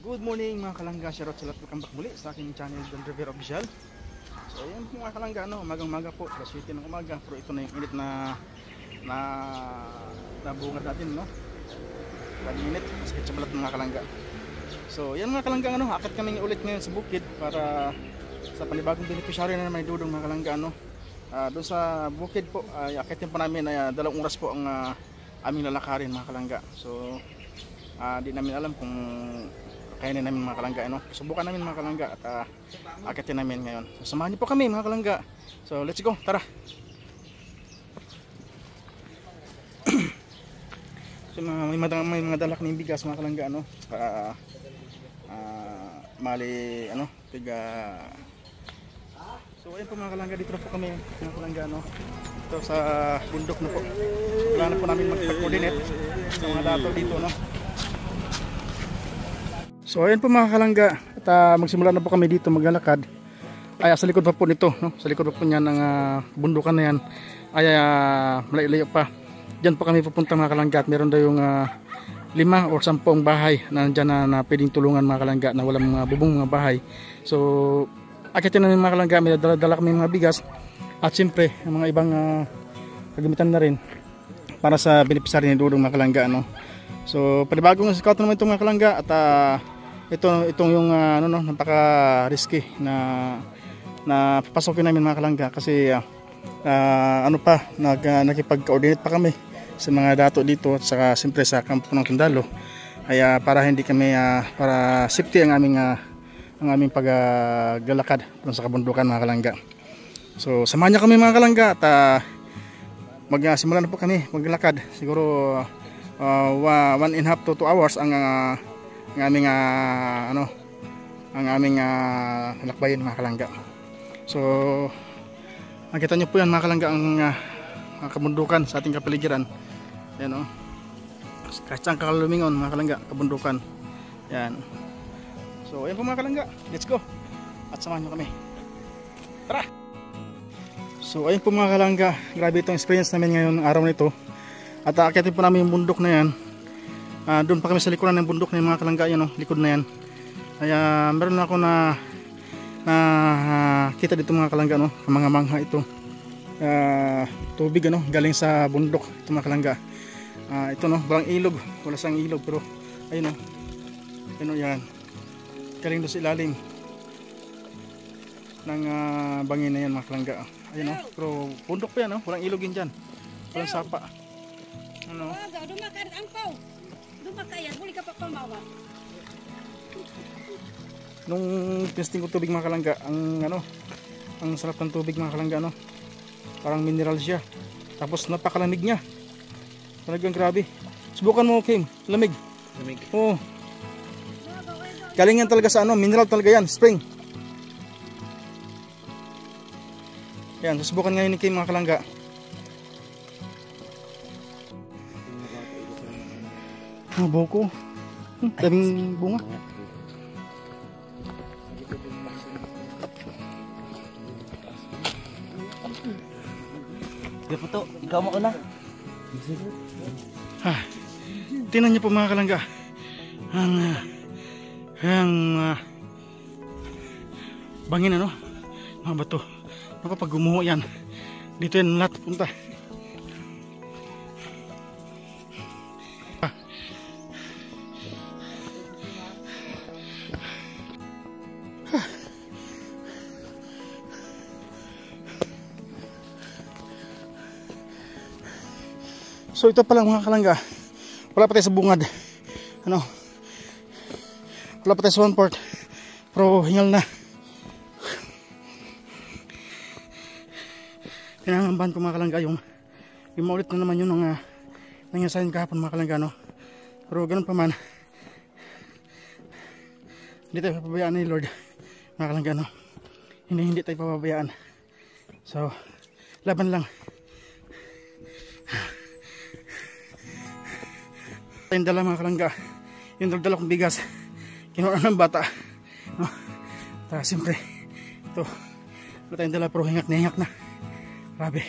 Good morning mga kalangga, shoutout sa lahat, welcome back muli sa aking channel Don Rivera Official. So ayan po mga kalangga, umagang-umaga po, alas 7 ng umaga, pero ito na yung init na bunga natin, init, sakit sa balat mga kalangga. So ayan mga kalangga, akit kami ulit ngayon sa bukid para sa panibagong beneficiary na naman idudong mga kalangga. Doon sa bukid po, akitin po namin ay 2 oras po ang aming lalakarin mga kalangga. So di namin alam kung kainin namin mga kalangga, subukan namin mga kalangga at akitin namin ngayon. So, samahan niyo po kami mga kalangga. So let's go, tara. So, may mga dalak ng bigas mga kalangga, mali tiga. So ayun po mga kalangga, dito na po kami mga kalangga, ito sa bundok na po. Wala na po namin mag-coordinate sa mga dato dito, So ayan po mga kalangga, at magsimula na po kami dito maglalakad. Ay sa likod pa po nito, sa likod pa po niyan ng bundukan na yan, ay malayo-layo pa. Diyan po kami pupunta mga kalangga, at meron daw yung 5 o 10 bahay na nandyan na pwedeng tulungan mga kalangga, na walang mga bubong mga bahay. So akitin namin mga kalangga, may dala kami mga bigas at siyempre mga ibang kagamitan na rin para sa beneficiary ni Dudong mga kalangga, So panibagong scout naman itong mga kalangga, at itong yung napaka risky na papasokin namin mga kalangga, kasi nakipag-coordinate pa kami sa mga dato dito at saka siyempre sa kampo ng Tundalo, ay para hindi kami para safety ang aming paglalakad doon sa kabundukan mga kalangga. So samahan niyo kami mga kalangga, at magsimula na po kami maglakad. Siguro 1.5 to 2 hours ang aming lakbayin mga kalangga. So makita niyo po yan mga kalangga, ang kabundukan sa ating kapaligiran. Yan kahit saan kakalumingon mga kalangga, kabundukan yan. So ayan po mga kalangga, let's go at samahan niyo kami, tara. So ayun po mga kalangga, grabe itong experience namin ngayon araw nito. At akitin po namin yung bundok na yan. Doon pa kami sa likuran ng bundok na yung mga kalangga, likod na yan. Kaya meron na ako na kita dito mga kalangga, mga mangha ito. Tubig galing sa bundok ito mga kalangga. Ito walang ilog, wala sang ilog, pero ayun yan. Galing doon sa ilalim ng bangin na yan mga kalangga. Ayun pero bundok pa yan, walang ilog yun dyan. Walang sapa. Dumakan angkaw. Dumakayan, huli ka pa pamawa. Nung testing ko tubig mga kalangga, ang sarap ng tubig mga kalangga, parang mineral siya. Tapos napakalamig niya. Talagang grabe. Subukan mo, Kim. Lamig. Lamig. Oo. Galing yan talaga sa mineral talaga yan, spring. Yan, susubukan ngayon ni Kim mga kalangga. Boko. Daming bunga. Sige po to, ikaw mauna. Tingnan niyo po mga kalangga. Bangin mga bato. Pag gumuho yan, dito yan lahat punta. So ito pala mga kalangga, wala pa tayo sa bungad, wala pa tayo sa 1/4, pero hingal na. Pinangambahan ko mga kalangga yung maulit na naman yun ng nangyaysayan kahapon mga kalangga, pero ganun pa man, hindi tayo papabayaan ni Lord mga kalangga, hindi tayo papabayaan. So laban lang. Tayong dala mga kalangga, yung dagdala kong bigas kinuha ng bata, siyempre ito wala tayong dala, pero hingak na grabe.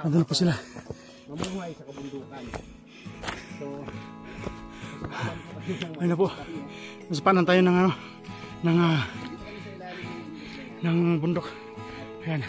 Nandun na po sila. Mamuhay sa kabundukan. So, Ayun na po. Nasapanan tayo ng ano, ng bundok. Ayan.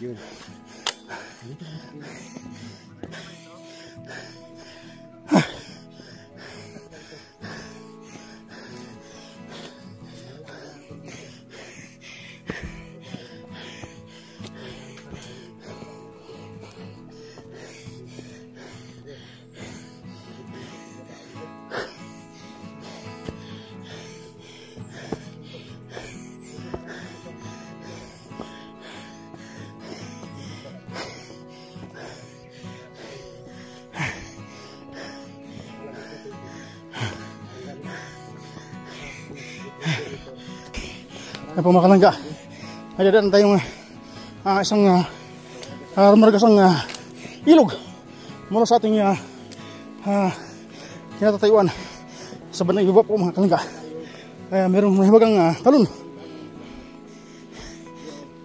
yun. Ay po mga kalangga, ay dadaan tayong isang margasang ilog mula sa ating kinatatayuan sa bandang ibaba po mga kalangga. Ay merong mahiwagang talon.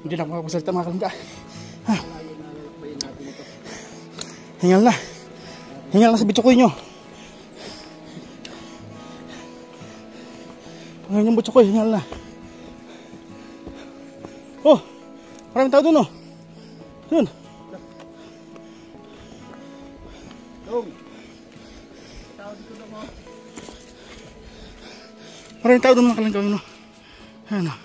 Hindi na ako makapagsalita mga kalangga. Hingal na sa bitsukoy nyo. Ngayon yung bitsukoy, hingal na. Oh, maraming tao dun oh. Dun. Maraming tao dun mga kalangga no. Ayan oh.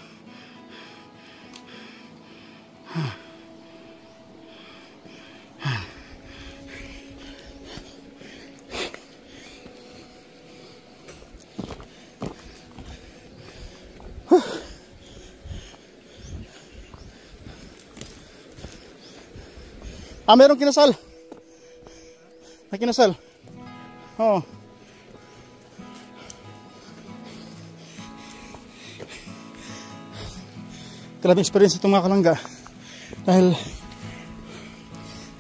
Merong kinasal. May kinasal. Oo. Grabe experience itong mga kalangga. Dahil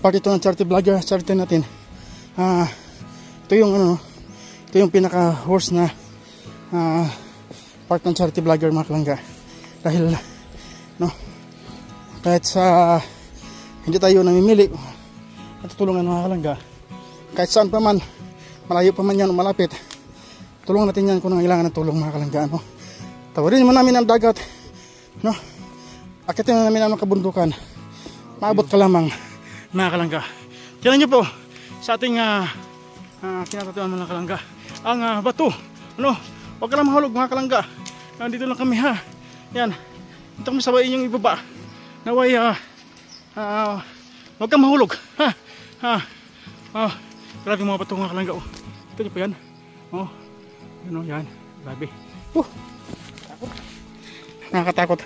part ito ng charity vlogger, charity natin. Ito yung ano, ito yung pinaka-horse na part ng charity vlogger mga kalangga. Dahil no, kahit sa hindi tayo namimili at tutulungan mga kalangga, kahit saan pa man, malayo pa man yan o malapit, tulungan natin yan kung nangailangan ng tulong mga kalangga no? Tawarin mo namin ang dagat no? Akitin namin ang kabundukan, maabot ka lamang mga kalangga. Tingnan nyo po sa ating kinatatuan mga kalangga ang bato ano? Huwag ka lang mahulog mga kalangga. Nandito lang kami ha. Yan, ito kami sabayin yung ibaba. Naway huwag kang mahulog ha. Grabe mga bato mga kalangga oh. Ito nyo pa yan oh. Yan oh, yan, grabe takot. Nakakatakot.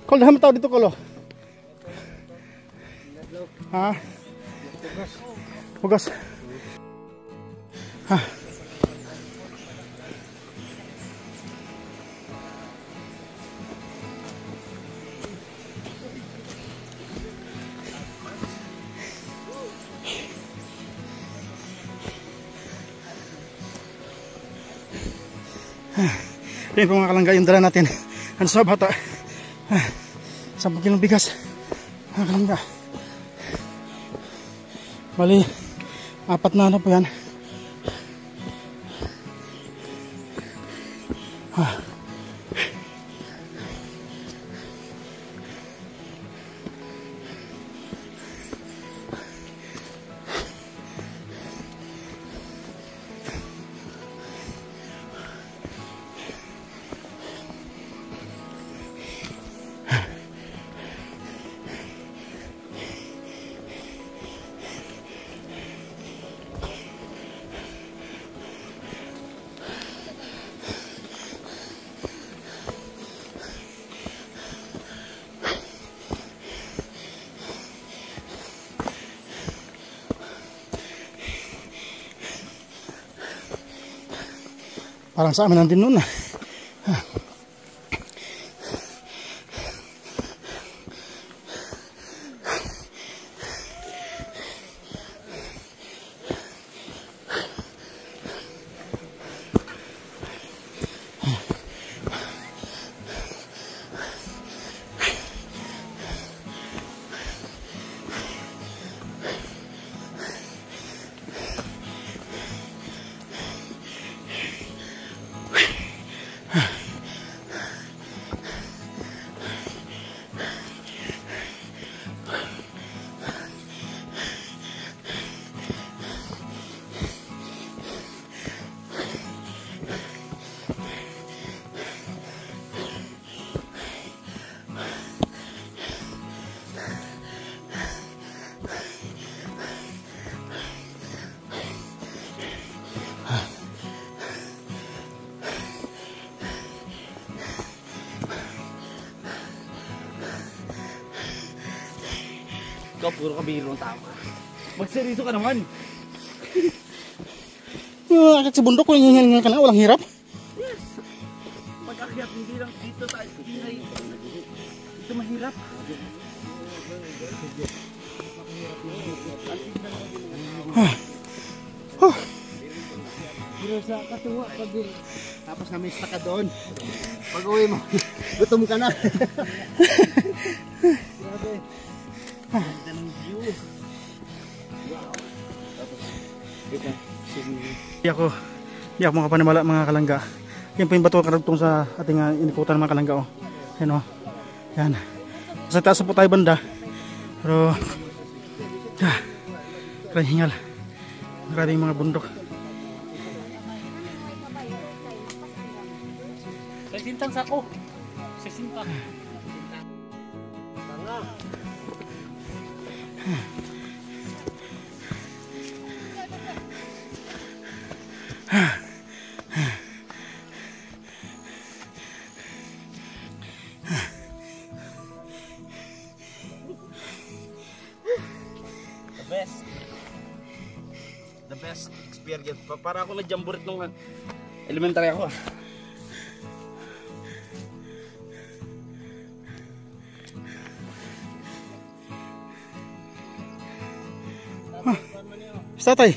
Kol, dahan mo tao dito, Kolo. Ha? Hugas. Ha? Yan po mga kalangga yung dala natin. Ano sa bata? 10 kilong bigas. Mga kalangga. Bali, 4 na ano po yan. Parang sa amin nandun noon. Ikaw, puro kabiro ang tama. Magseriso ka naman. Sa bundok ko, hingal ka na, walang hirap. Yes. Pag-akyat, hindi lang dito tayo. Dito mahirap. Pero sa katuwa, pag tapos namin sa ka doon. Pag uwi mo, gutom ka na. Grabe. Ganda ng view. Wow. Tapos, ito, Hindi ako makapanimala mga kalangga. Yan po yung bato karagtong sa ating inikutan mga kalangga. Oh. Yan o. Yan. Sa taas po tayo banda. Pero, karang hingal. Maraming mga bundok. sa sintang sako. Sa sintang. The best experience. Para ako na jamboree nung elementary ako. Tatay.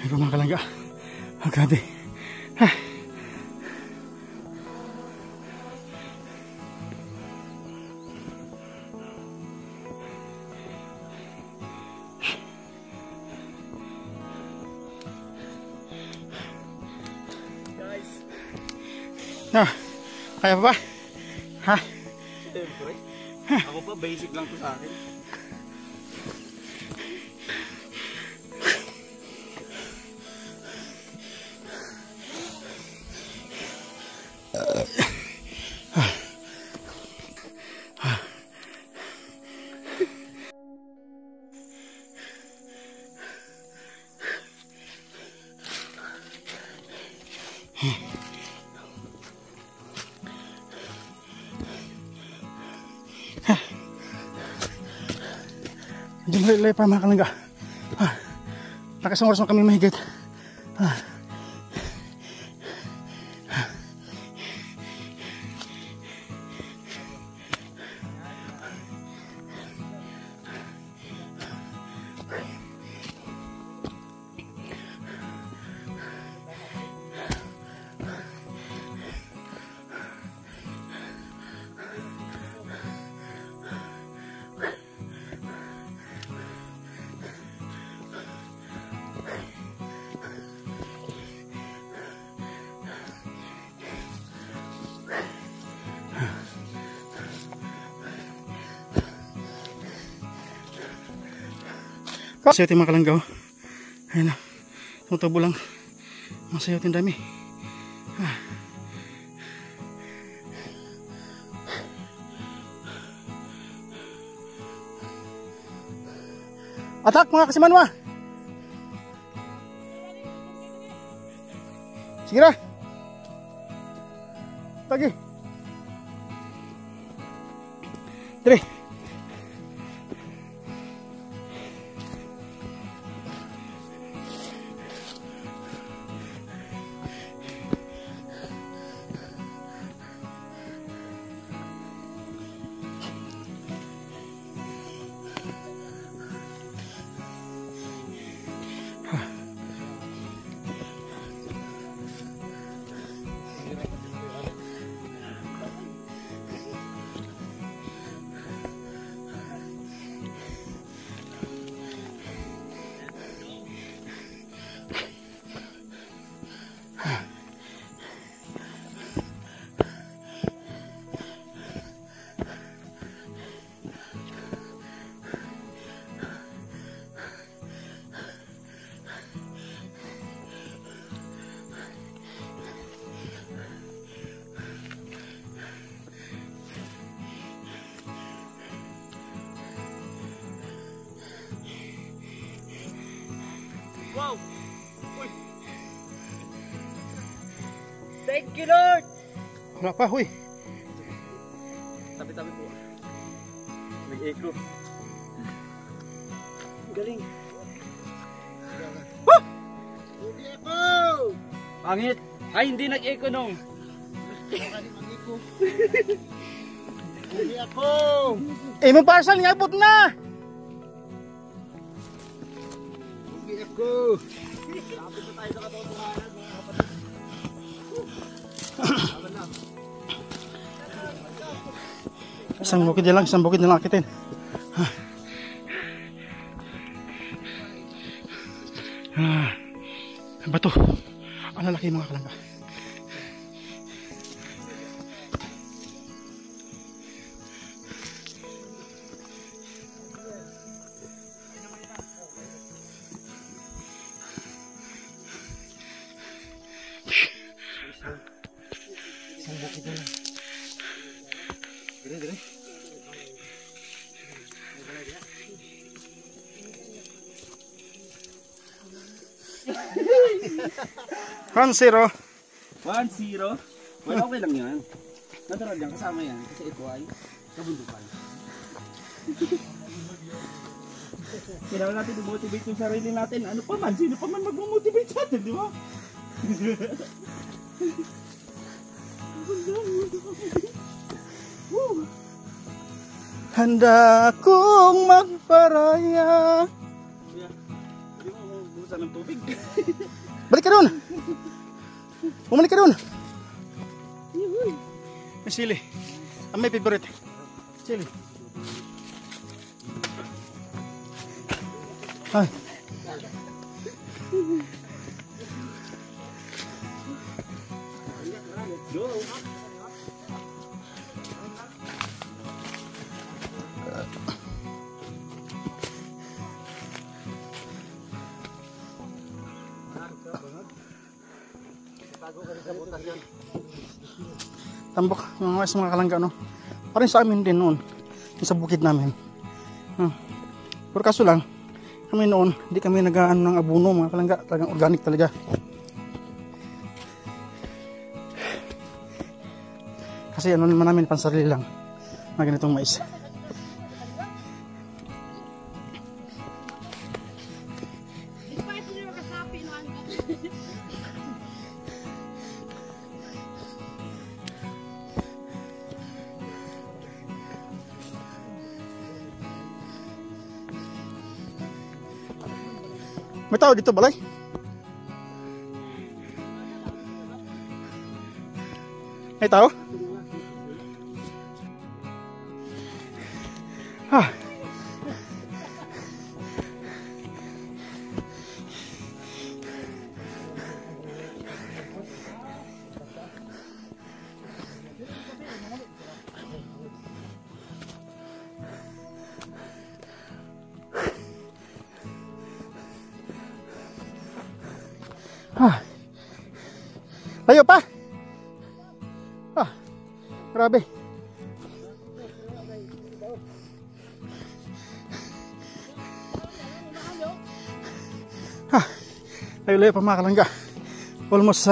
Ito mga kalangga. Grabe. Kaya pa ba? Ha? Siyempre. Ako pa, basic lang to sa akin. Medyo malilay pa mga kalangga. Nakasang oras na kami mahigit. Sayotin mga kalangga. Ayun na. Tumutabo lang. Masayotin dami. Atak mga kasimanwa. Sige na. Pagi. Dire. Wow! Uy! Thank you, Lord! Wala pa, huy. Tabi-tabi po. Nag-echo. Galing. Hindi ako! Pangit! Ay, hindi nag-echo nung. Hindi ako! Eh, may parcel nga, abot na! Hindi ako! Lapit na tayo sa katotohanan, mga kapatid. Laban lang. Isang bukid na lang akitin. Bato. Ang lalaki mga kalangga. Isang bukid na lang. Dire. Hansero. 1-0. Well, okay lang yan. Natural yan, kasama yan. Kasi ito ay kabundukan. Kailangan natin i-motivate yung sarili natin. Ano pa man, sino pa man mag-motivate sa atin, di ba? Handa akong magparaya. Hindi mo buhusan ng tubig. Balik ka doon. Bumalik ka doon. May sili. Ang may favorite. Sili. Ay. Go! Tago ka Tambak mga kalangga, no? Parang sa amin din noon, yung sa bukid namin. Pero kaso lang, kami noon, hindi kami nag-ano ng abono mga kalangga, talagang organic talaga. Kasi ano naman namin, pansarili lang, mga ganitong mais. May tao dito, balay? May tao? Ah. Ah. Layo pa. Ah. Grabe. Ah. Layo-layo pa mga kalangga. Almost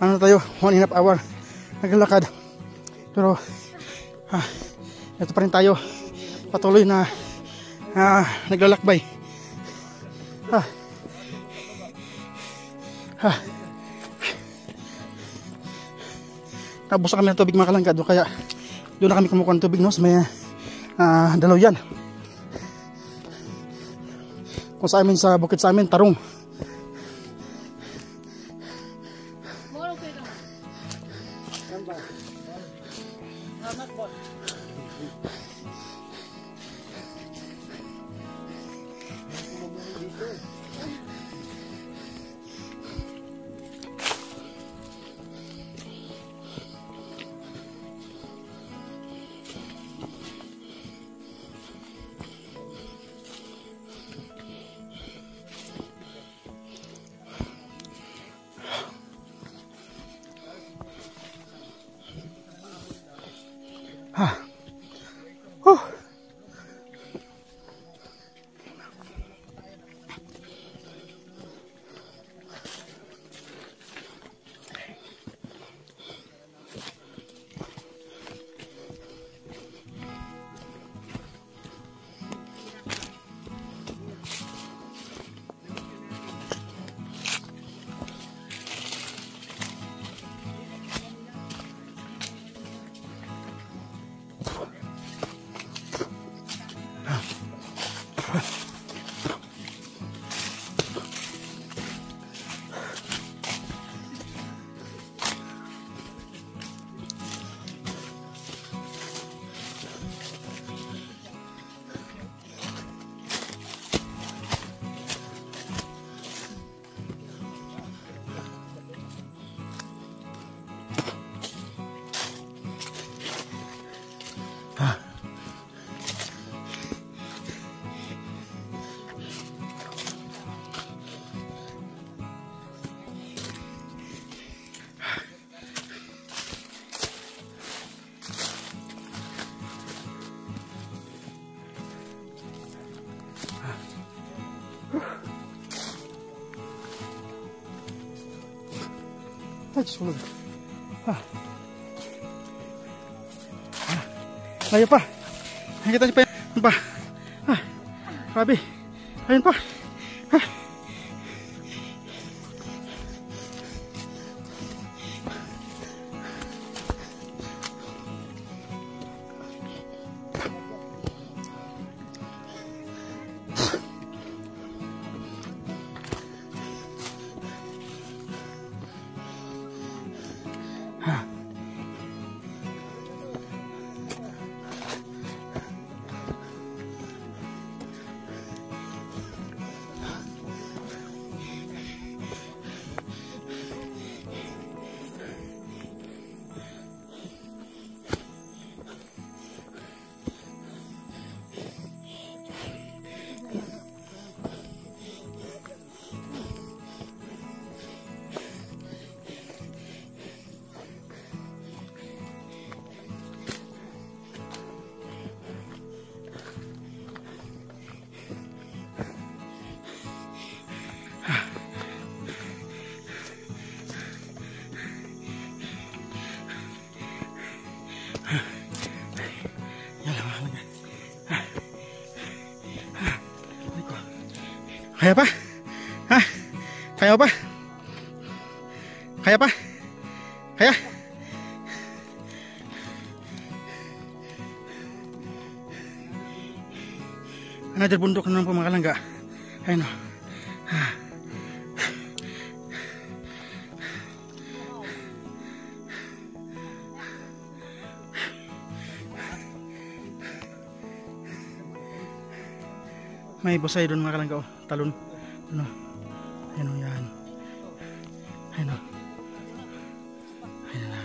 ano tayo, 1.5 hour naglalakad. Pero ito pa rin tayo patuloy na naglalakbay. Nabusa kami ng tubig mga kalangga, kaya doon na kami kumukuha ng tubig, no? Sa may dalaw yan. Kung sa amin, sa bukid sa amin, tarong. Ay, sulod. Layo pa. Nakita niyo pa yan pa. Grabe. Ayun pa. Kaya pa? Ha? Kaya pa? Kaya pa? Kaya? Another bundok na naman po mga kalangga. Ayun o. May busay doon mga kalangga o. Talon. Ano? Ayun o yan. Ayun o. Ayun na.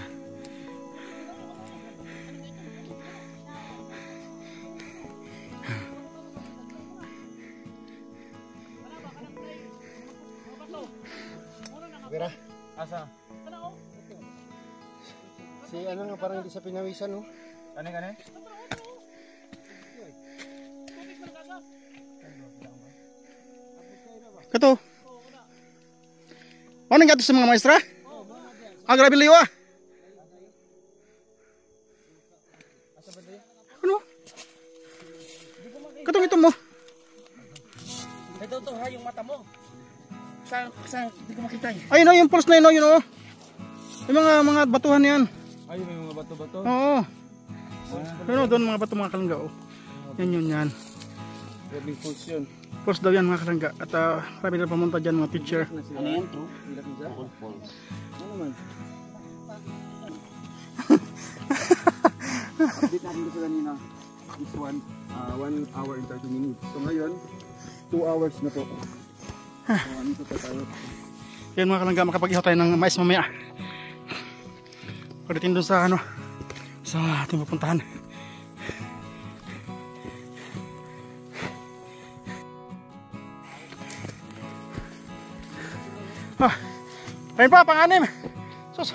Vera, Asa? si ano nga parang hindi sa pinawisan no? Kani? Kato. Ano nga sa mga maestra? Grabe liyo ah. Ano? Katong ito mo. Ito to ha, yung mata mo. Sa hindi ko makita eh. Ayun o, yung pulse na yun o, yun o. Yung mga batuhan yan. Ay, may mga bato-bato. Oo. Yun o, doon mga bato mga kalangga o. Yan. Grabe pulse yun. Pulse daw yan mga kalangga. At marami na pumunta dyan mga teacher. Ano yan to? Hilak mo siya? Pulse. Ano man? Update natin ko sa kanina. This one, 1 hour and 30 minutes. So ngayon, 2 hours na po. So ano ito tayo? Yan mga kalangga, makapag-ihaw tayo ng mais mamaya. Pagdating doon sa ano, sa ating pupuntahan. Ayun pa, pang-anim. Sus.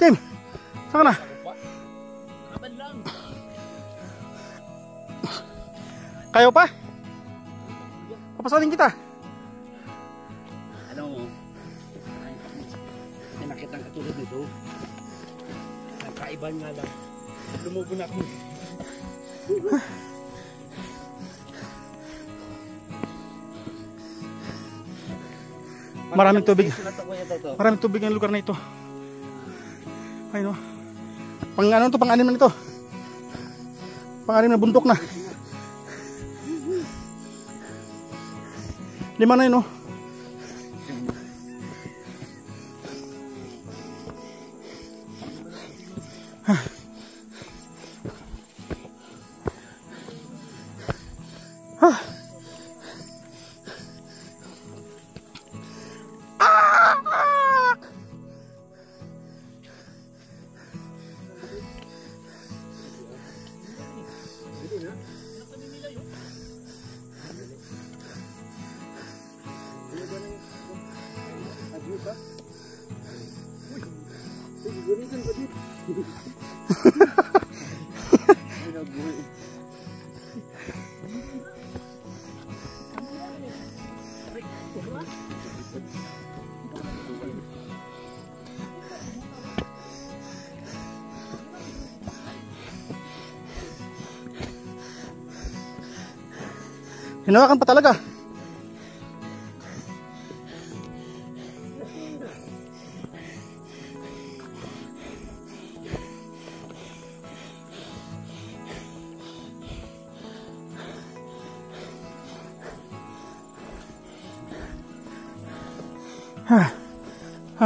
Kim. Saan ka na? Kayo pa? Papasanin kita. Ano mo? May nakitang katulad nito. Nagkaiba nga lang. Lumubo na ako. Maraming tubig. Maraming tubig ng lugar na ito. Ay no. Ano to, pang-anim na ito. Pang-anim na bundok na. 5 na yun no. Hinawakan pa talaga.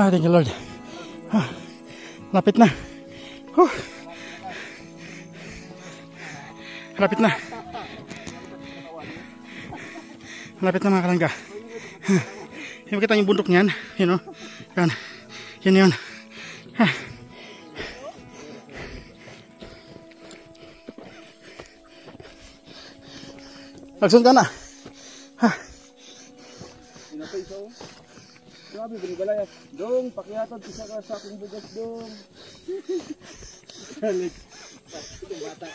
Thank you Lord. Lapit na. Lapit na. Malapit na mga kalangga. Yung makita yung bundok niyan, yun o. Yan. Yan yun. Nagsun ka na. Inapaisaw. Grabe, binibalaya. Dong, pakihatod isa ka sa akong bugas dong. Salit. Itong bata.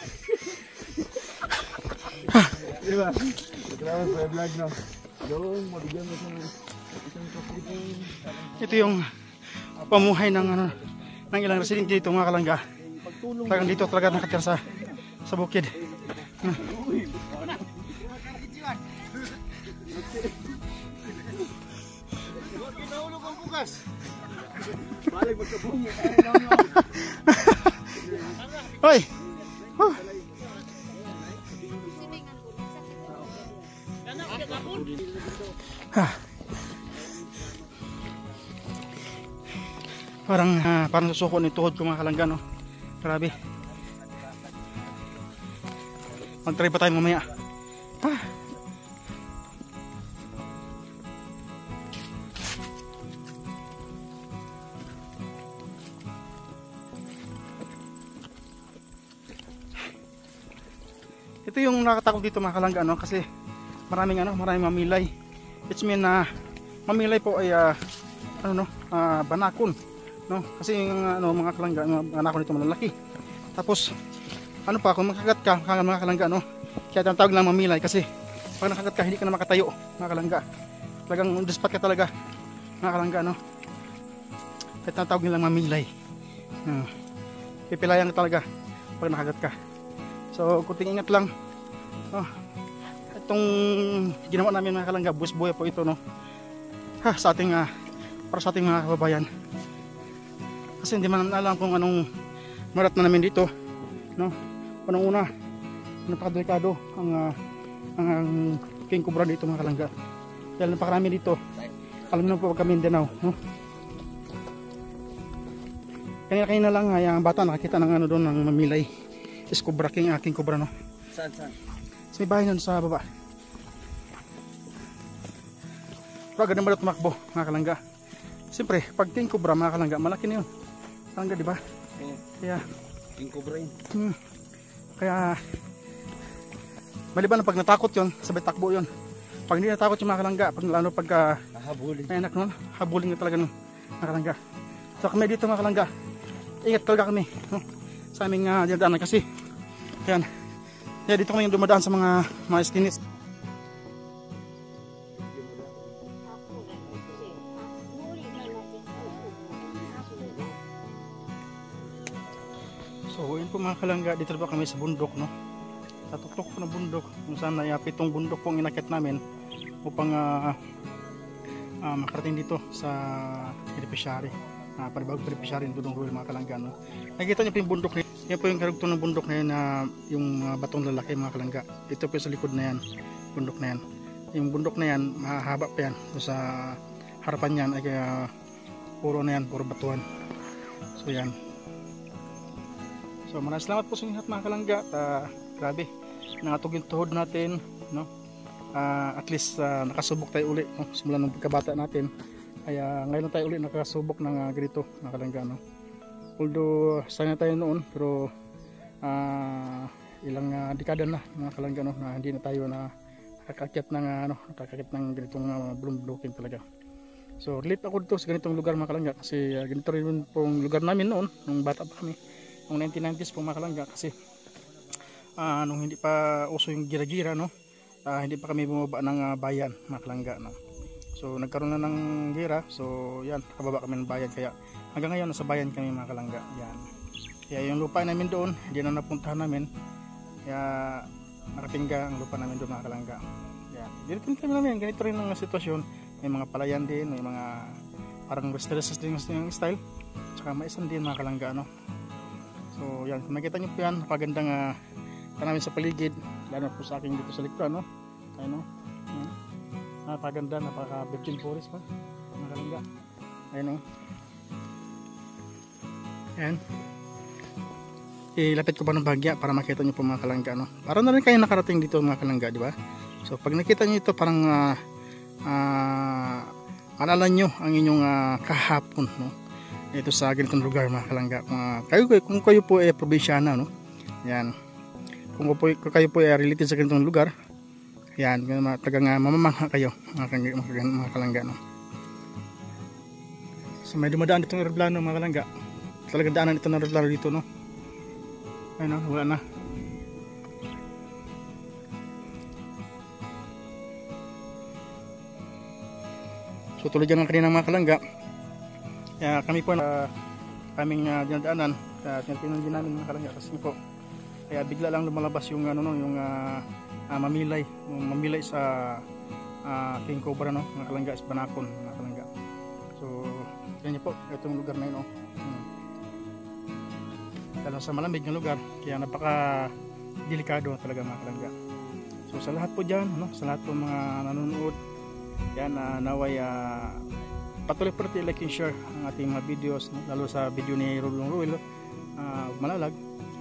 Diba? Salamat sa vlog, no? Yung mabigyan mo sa isang kapitid. Ito yung pamuhay ng ano, ng ilang residente dito mga kalangga. Talagang dito talaga nakatira sa bukid. Kinahulog ang bukas. Balik magkabungi. Hoy! Parang susuko ni tuhod ko mga kalangga, no? Grabe. Mag-try pa tayo mamaya. Ito yung nakatakot dito mga kalangga, no? Kasi maraming mamilay. It's mean na mamilay po ay banakon, no? Kasi yung mga kalangga, mga banakon nito malalaki. Tapos kung makagat ka mga kalangga, no? Kaya tinatawag lang mamilay kasi pag nakagat ka hindi ka na makatayo mga kalangga. Talagang on the spot ka talaga mga kalangga, no? Kaya tinatawag nilang mamilay. Pipilayan ka talaga pag nakagat ka. So kunting ingat lang, no? Itong ginawa namin mga kalangga, buwis buhay po ito, no? Sa ating para sa ating mga kababayan. Kasi hindi man alam kung anong marat na namin dito, no? Unang-una, napakadelikado ang king cobra dito mga kalangga. Dahil napakarami dito. Alam niyo po pag kami Mindanao, no? Kanina lang ay ang bata nakakita ng doon ng mamilay. Is cobra king cobra, no? Saan? Sa may bahay nun sa baba. Pero agad naman tumakbo mga kalangga. Siyempre, pag king cobra mga kalangga, malaki na yun. Kalangga, di ba? Kaya King cobra yun. Kaya maliban na pag natakot yun, sabay takbo yun. Pag hindi natakot yung mga kalangga, lalo pagka may anak nun, habulin na talaga ng mga kalangga. So kami dito mga kalangga, ingat talaga kami, no? Sa aming dinadaanan kasi yan, dito kami yung dumadaan sa mga skinis. So yun po mga kalangga, dito pa kami sa bundok, no? Sa tuktok po ng bundok, kung saan ay 7 bundok pong inakit namin upang makarating dito sa beneficiary, panibagong beneficiary ng Dudong Ruel mga kalangga, no? Nakikita niyo po yung bundok na yan po yung karugtong ng bundok na yan, yung batong lalaki mga kalangga. Ito po sa likod na yan, bundok na yan. Yung bundok na yan, mahaba pa yan. So, sa harapan yan ay puro na yan, puro batuan. So yan. So maraming salamat po sa inyo lahat mga kalangga. Grabe, nangatog yung tuhod natin, no? At least nakasubok tayo uli, no? Simula ng pagkabata natin. Kaya ngayon tayo uli nakasubok ng ganito mga kalangga, no? Although sana tayo noon, pero ilang dekada na mga kalangga, no? Na hindi na tayo nakakakit ng ganitong bloom-blocking talaga. So relate ako dito sa ganitong lugar mga kalangga kasi ganito rin pong lugar namin noon nung bata pa kami, noong 1990s po mga kalangga, kasi nung hindi pa uso yung gira-gira, no? Hindi pa kami bumaba ng bayan mga kalangga, no? So nagkaroon na ng gira, so yan, kababa kami ng bayan, kaya hanggang ngayon nasa bayan kami mga kalangga. Yan. Kaya yung lupa namin doon, hindi na napuntahan namin, kaya nakatingga ang lupa namin doon mga kalangga. Yan. Dito rin kami namin, ganito rin ang sitwasyon. May mga palayan din, may mga parang rest din yung style, tsaka maisan din mga kalangga, no? So yan, kung makita nyo po yan, napagandang namin sa paligid, lalo po sa akin dito sa likod, no? Ayun, no? Napaganda, napaka-virgin forest pa mga kalangga. Ayun, no? Yan. Ilapit ko pa ng bagya para makita nyo po mga kalangga, no? Para na rin kayo nakarating dito mga kalangga, di ba? So pag nakita nyo ito, parang alala nyo ang inyong kahapon, no? Ito sa ganitong lugar mga kalangga. Kung kayo po ay probinsyana, no? Yan. Kung kayo po ay related sa ganitong lugar, yan, tagang mamamangha kayo mga kalangga, no? So may dumadaan dito ng aeroplano mga kalangga. Talagang daanan ito ng aeroplano dito, no? Ayun, no? Wala na. So tulad yan ng kaninang mga kalangga, kaya kami po kaming dinadaanan, tinitingnan din namin mga kalangga kasi po kaya bigla lang lumalabas yung mamilay sa King Cobra, no, mga kalangga, is Banacon mga kalangga. So yan niyo po itong lugar na yun, lalo sa malamig na lugar, kaya napaka delikado talaga mga kalangga. So sa lahat po dyan, sa lahat po mga nanonood, yan, naway patuloy po natin like and share ang ating mga videos, lalo sa video ni Rolong Ruel Malalag.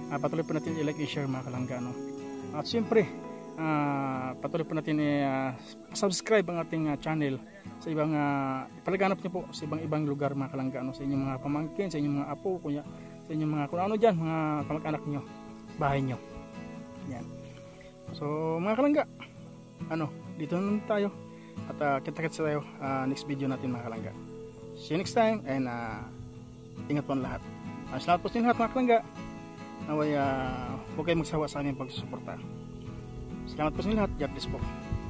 Patuloy po natin i-like and share mga kalangga, at siyempre patuloy po natin subscribe ang ating channel sa ibang palaganap niyo po sa ibang lugar mga kalangga, sa inyong mga pamangkin, sa inyong mga apo, kuya, sa inyong mga kung ano dyan, mga kamag-anak nyo, bahay nyo. Yan. So mga kalangga, dito na tayo at kita-kits tayo next video natin mga kalangga. See you next time, and ingat po ang lahat. Salamat po sa inyo lahat mga kalangga. Naway huwag kayong magsawa sa aming pagsusuporta. Salamat po sa inyo lahat. God bless po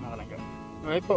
mga kalangga. Okay po.